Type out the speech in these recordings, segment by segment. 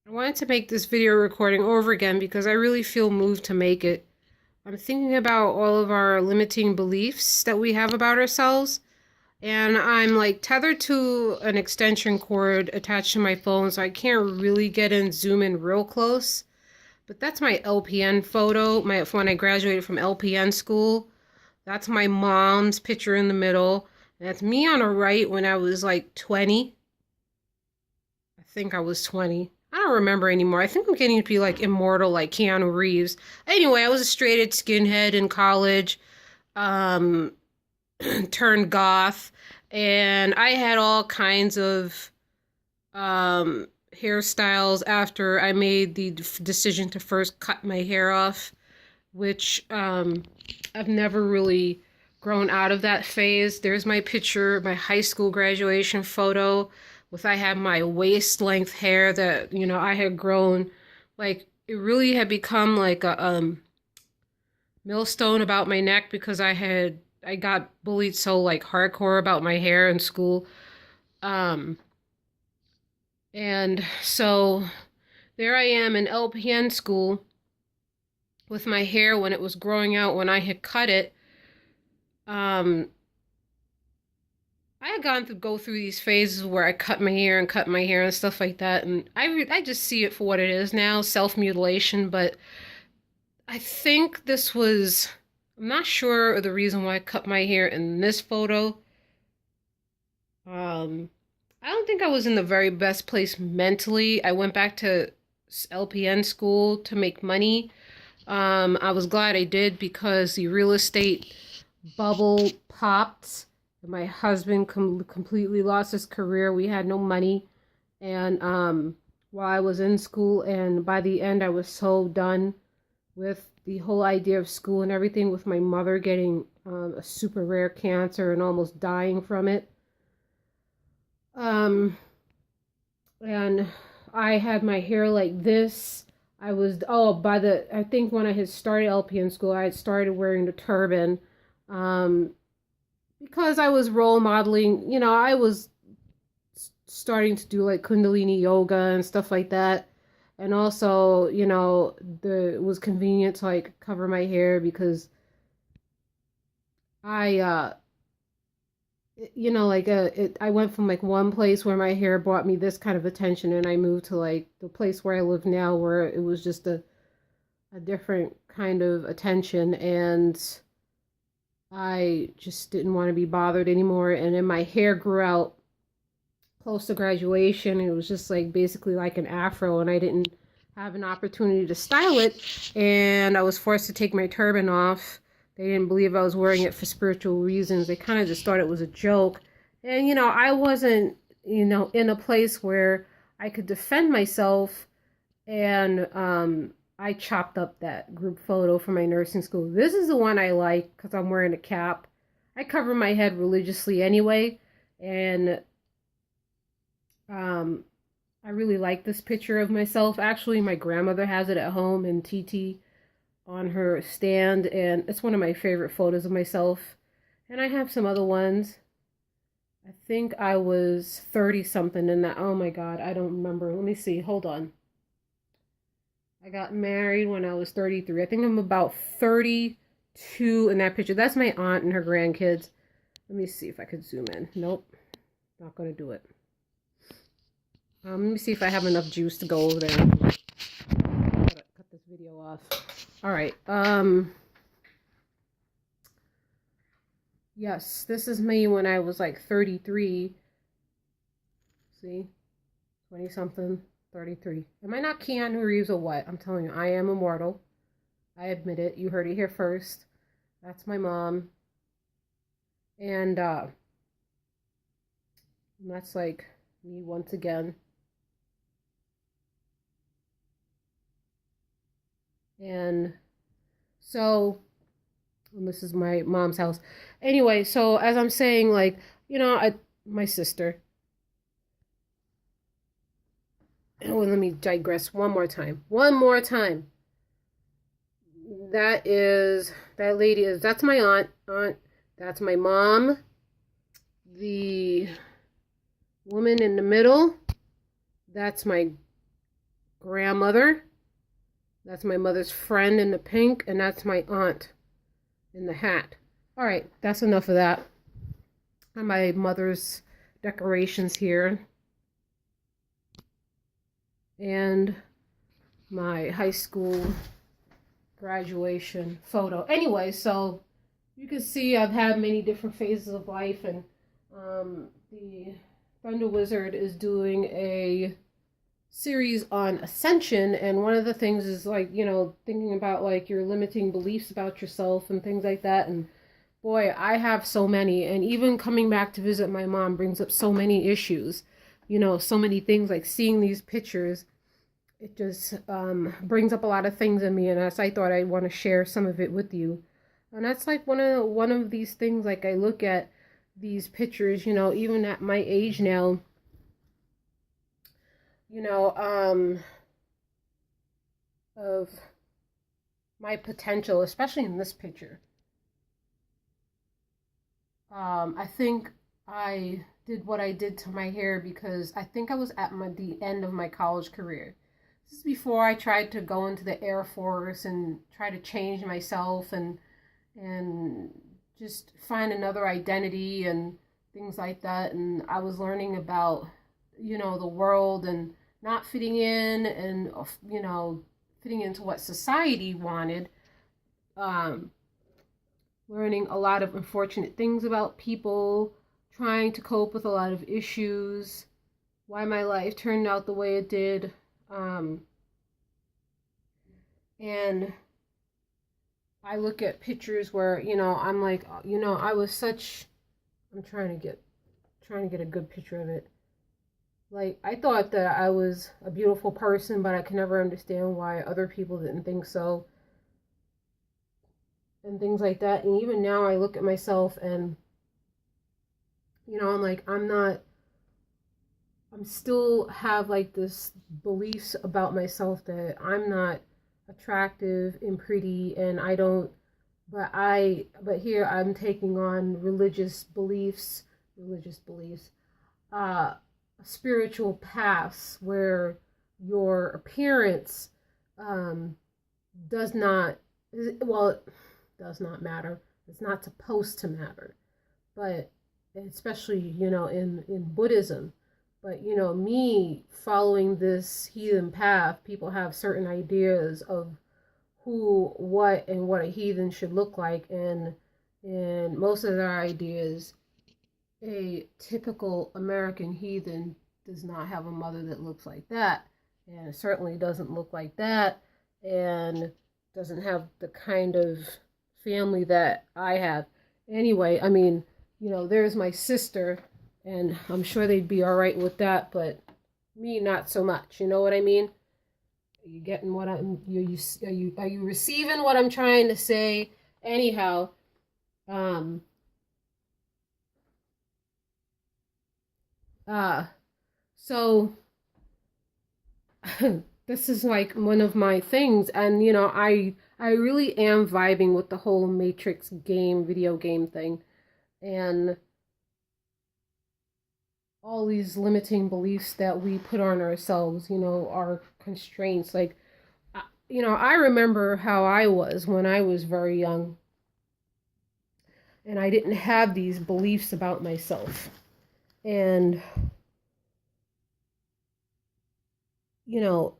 I wanted to make this video recording over again because I really feel moved to make it. I'm thinking about all of our limiting beliefs that we have about ourselves, and I'm like tethered to an extension cord attached to my phone, so I can't really get in, zoom in real close. But that's my LPN photo, when I graduated from LPN school. That's my mom's picture in the middle. And that's me on the right when I was like 20. I think I was 20. I don't remember anymore. I think I'm getting to be like immortal like Keanu Reeves. Anyway, I was a straight edge skinhead in college, um, turned goth, and I had all kinds of hairstyles after I made the decision to first cut my hair off, which I've never really grown out of that phase. There's my picture, my high school graduation photo with I had my waist length hair that, I had grown, like it really had become like a millstone about my neck because I got bullied so like hardcore about my hair in school. Um and so there I am in LPN school with my hair when it was growing out when I had cut it. Um, I had gone to go through these phases where I cut my hair and cut my hair and stuff like that, and I just see it for what it is now, self-mutilation. But I think this was, I'm not sure of the reason why I cut my hair in this photo. I don't think I was in the very best place mentally. I went back to LPN school to make money. I was glad I did because the real estate bubble popped. My husband completely lost his career. We had no money. And while I was in school, and by the end, I was so done with the whole idea of school and everything, with my mother getting a super rare cancer and almost dying from it. And I had my hair like this. I think when I had started LPN school, I had started wearing the turban. Um, because I was role modeling, I was starting to do like Kundalini yoga and stuff like that. And also, it was convenient to like cover my hair because I, I went from like one place where my hair brought me this kind of attention, and I moved to like the place where I live now, where it was just a different kind of attention, and I just didn't want to be bothered anymore. And then my hair grew out close to graduation. It was just like basically like an afro, and I didn't have an opportunity to style it, and I was forced to take my turban off. They didn't believe I was wearing it for spiritual reasons. They kind of just thought it was a joke. And, I wasn't, in a place where I could defend myself. And I chopped up that group photo for my nursing school. This is the one I like because I'm wearing a cap. I cover my head religiously anyway. And I really like this picture of myself. Actually, my grandmother has it at home in TT on her stand, and it's one of my favorite photos of myself. And I have some other ones. I think I was 30 something in that. Oh my God, I don't remember. Let me see. Hold on. I got married when I was 33. I think I'm about 32 in that picture. That's my aunt and her grandkids. Let me see if I could zoom in. Nope, not going to do it. Let me see if I have enough juice to go over there. Gotta cut this video off. All right. Yes, this is me when I was like 33. See? 20 something, 33. Am I not Keanu Reeves or what? I'm telling you, I am immortal. I admit it. You heard it here first. That's my mom. And that's like me once again. And so, and this is my mom's house. Anyway, so as I'm saying, like, my sister. Oh, let me digress one more time. One more time. That lady that's my aunt. That's my mom. The woman in the middle, that's my grandmother. That's my mother's friend in the pink, and that's my aunt in the hat. All right, that's enough of that. And my mother's decorations here. And my high school graduation photo. Anyway, so you can see I've had many different phases of life, and the Thunder Wizard is doing a series on ascension, and one of the things is like, thinking about like your limiting beliefs about yourself and things like that. And boy, I have so many, and even coming back to visit my mom brings up so many issues, so many things, like seeing these pictures. It just brings up a lot of things in me, and as I thought I'd want to share some of it with you. And that's like one of these things, like I look at these pictures, even at my age now, of my potential, especially in this picture. I think I did what I did to my hair because I think I was at the end of my college career. This is before I tried to go into the Air Force and try to change myself and just find another identity and things like that. And I was learning about, the world and not fitting in and, fitting into what society wanted. Learning a lot of unfortunate things about people, trying to cope with a lot of issues, why my life turned out the way it did. And I look at pictures where, I'm like, I was such, I'm trying to get a good picture of it. Like, I thought that I was a beautiful person, but I can never understand why other people didn't think so. And things like that. And even now I look at myself and, I'm like, I'm still have like this beliefs about myself that I'm not attractive and pretty, and I don't, but here I'm taking on religious beliefs, spiritual paths where your appearance does not, well, it does not matter. It's not supposed to matter, but especially, in Buddhism. But, me following this heathen path, people have certain ideas of who, what, and what a heathen should look like. And most of their ideas, a typical American heathen does not have a mother that looks like that. And certainly doesn't look like that. And doesn't have the kind of family that I have. Anyway, I mean, there's my sister, and I'm sure they'd be all right with that, but me, not so much. You know what I mean? Are you getting what are you receiving what I'm trying to say? Anyhow, so this is like one of my things, and I really am vibing with the whole Matrix video game thing, and all these limiting beliefs that we put on ourselves, our constraints. Like, I remember how I was when I was very young, and I didn't have these beliefs about myself. And, the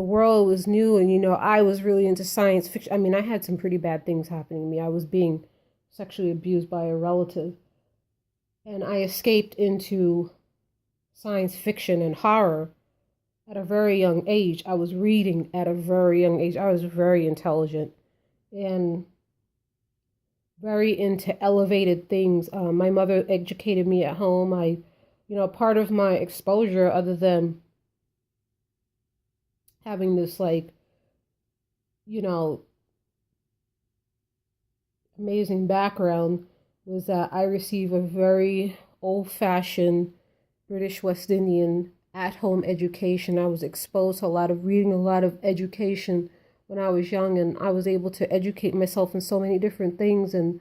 world was new, and, I was really into science fiction. I mean, I had some pretty bad things happening to me. I was being sexually abused by a relative. And I escaped into science fiction and horror at a very young age. I was reading at a very young age. I was very intelligent and very into elevated things. My mother educated me at home. Part of my exposure, other than having this, like, amazing background, was that I received a very old-fashioned British West Indian at-home education. I was exposed to a lot of reading, a lot of education when I was young, and I was able to educate myself in so many different things and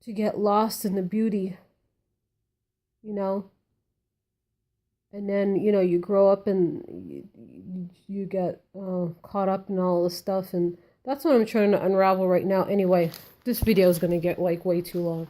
to get lost in the beauty, And then, you grow up and you get caught up in all this stuff, and that's what I'm trying to unravel right now. Anyway, this video is going to get like way too long.